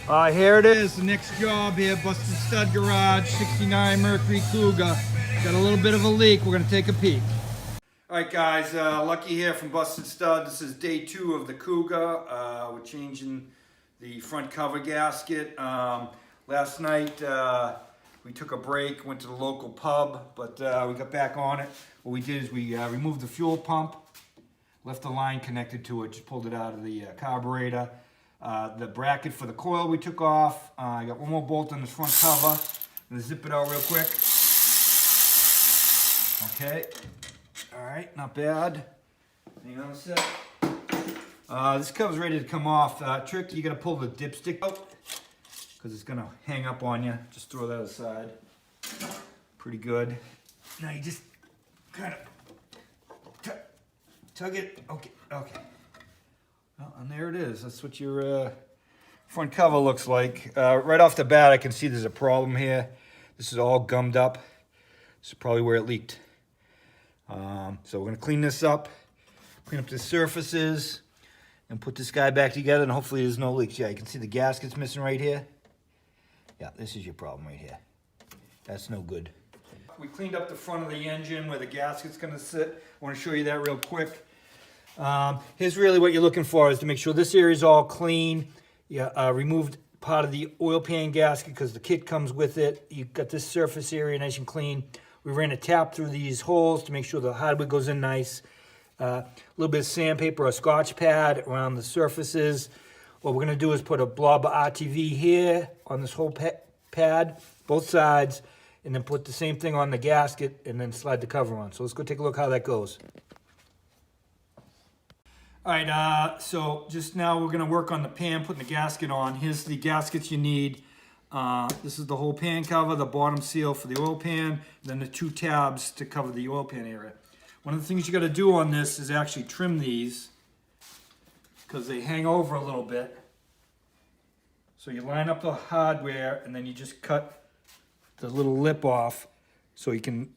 Here it is, the next job here, Busted Stud Garage, 69 Mercury Cougar. Got a little bit of a leak, we're gonna take a peek. All right guys, Lucky here from Busted Stud. This is day 2 of the Cougar. We're changing the front cover gasket. Last night we took a break, went to the local pub, but we got back on it. What we did is we removed the fuel pump, left the line connected to it, just pulled it out of the carburetor. The bracket for the coil we took off. I got one more bolt on the front cover. I'm gonna zip it out real quick. Okay. All right, not bad. Hang on a sec. This cover's ready to come off. Trick, you gotta pull the dipstick out because it's gonna hang up on you. Just throw that aside. Pretty good. Now you just kind of tug it. Okay. Well, and there it is. That's what your front cover looks like. Right off the bat, I can see there's a problem here. This is all gummed up. This is probably where it leaked. So we're going to clean this up, clean up the surfaces, and put this guy back together, and hopefully there's no leaks. Yeah, you can see the gasket's missing right here. Yeah, this is your problem right here. That's no good. We cleaned up the front of the engine where the gasket's going to sit. I want to show you that real quick. Here's really what you're looking for, is to make sure this area is all clean. You removed part of the oil pan gasket because the kit comes with it. You've got this surface area nice and clean. We ran a tap through these holes to make sure the hardwood goes in nice. A little bit of sandpaper or Scotch pad around the surfaces. What we're going to do is put a blob of RTV here on this whole pad, both sides, and then put the same thing on the gasket and then slide the cover on. So let's go take a look how that goes. All right, so just now we're gonna work on the pan, putting the gasket on. Here's the gaskets you need. This is the whole pan cover, the bottom seal for the oil pan, and then the 2 tabs to cover the oil pan area. One of the things you gotta do on this is actually trim these because they hang over a little bit. So you line up the hardware and then you just cut the little lip off so you can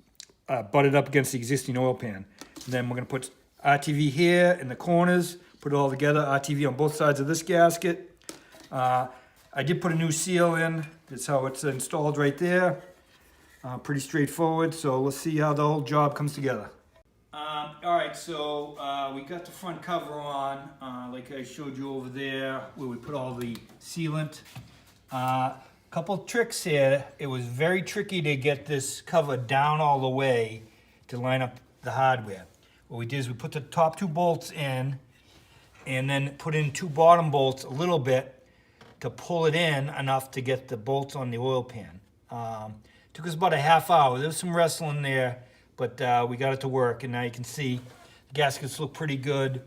butt it up against the existing oil pan. And then we're gonna put RTV here in the corners, put it all together, RTV on both sides of this gasket. I did put a new seal in. That's how it's installed right there. Pretty straightforward, so let's see how the whole job comes together. All right, so we got the front cover on, like I showed you over there, where we put all the sealant. Couple tricks here. It was very tricky to get this cover down all the way to line up the hardware. What we did is we put the top 2 bolts in and then put in 2 bottom bolts a little bit to pull it in enough to get the bolts on the oil pan. Took us about a half hour. There was some wrestling there, but we got it to work, and now you can see the gaskets look pretty good.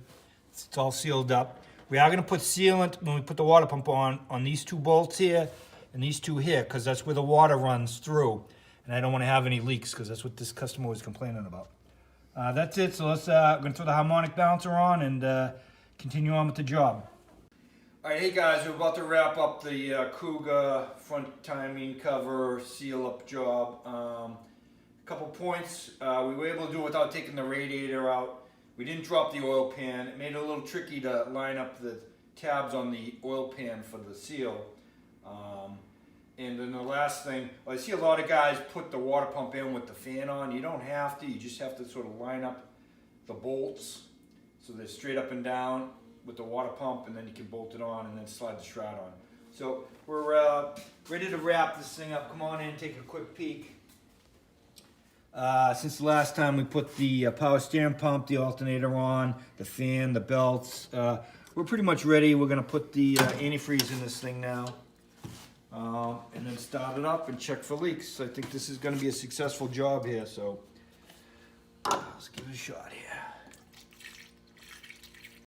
It's all sealed up. We are going to put sealant when we put the water pump on these 2 bolts here and these 2 here, because that's where the water runs through, and I don't want to have any leaks because that's what this customer was complaining about. That's it, so let's, I'm going to throw the harmonic balancer on and continue on with the job. All right, hey guys, we're about to wrap up the Cougar front timing cover seal up job. A couple points, we were able to do it without taking the radiator out. We didn't drop the oil pan. It made it a little tricky to line up the tabs on the oil pan for the seal. And then the last thing, I see a lot of guys put the water pump in with the fan on. You don't have to, you just have to sort of line up the bolts so they're straight up and down with the water pump, and then you can bolt it on and then slide the shroud on. So we're ready to wrap this thing up. Come on in, take a quick peek. Since the last time we put the power steering pump, the alternator on, the fan, the belts, we're pretty much ready. We're gonna put the antifreeze in this thing now. And then start it up and check for leaks. I think this is going to be a successful job here, so let's give it a shot here.